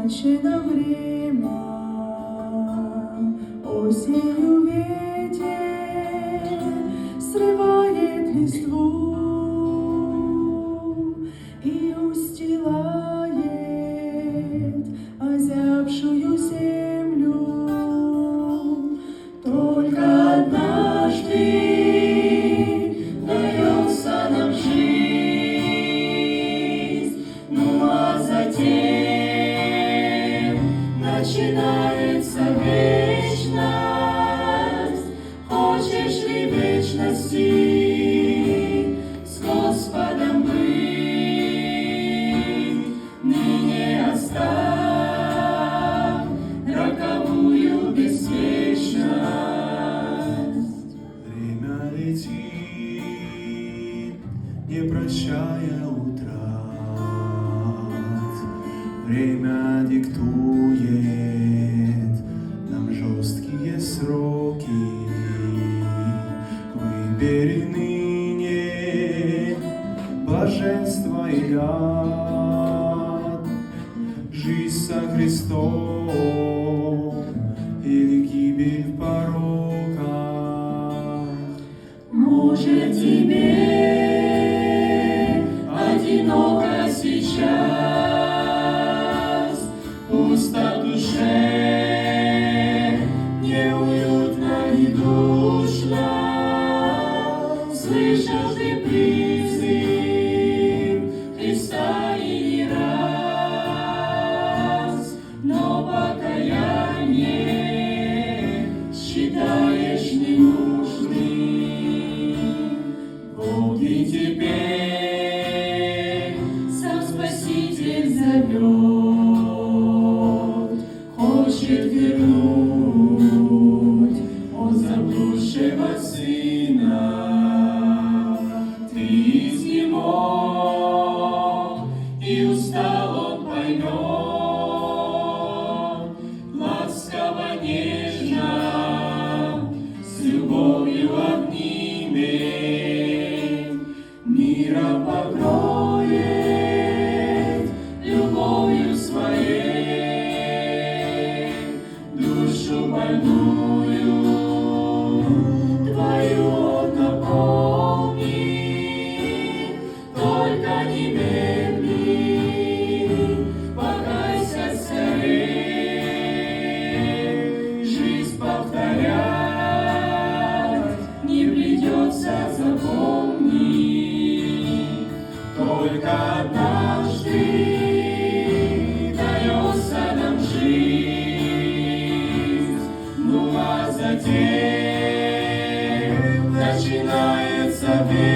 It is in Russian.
трачено время, осенью ветер срывает листву и устилает озябшую землю. Только однажды дается нам жизнь, ну а затем начинается вечность. Хочешь ли вечности с Господом быть? Ныне оставь роковую беспечность. Время летит, не прощая утрат. Время диктует нам жесткие сроки. Выбери ныне блаженство и яд, жизнь со Христом или гибель в пороках. Может, тебе одиноко сейчас, пусто в душе, неуютно и душно. Слышал ты призыв Христа и не раз, но покаяние считаешь ненужным. Вот и теперь сам Спаситель зовет, хочет вернуть Он заблудшего сына. Ты изнемог и устал, Он поймет, ласково, нежно, с любовью обнимет, мира покроет любовью своей, душу больную твою Он наполнит. Только не медли, покайся скорей, жизнь повторять не придется, запомни. Только однажды дается нам жизнь, ну а затем начинается вечность.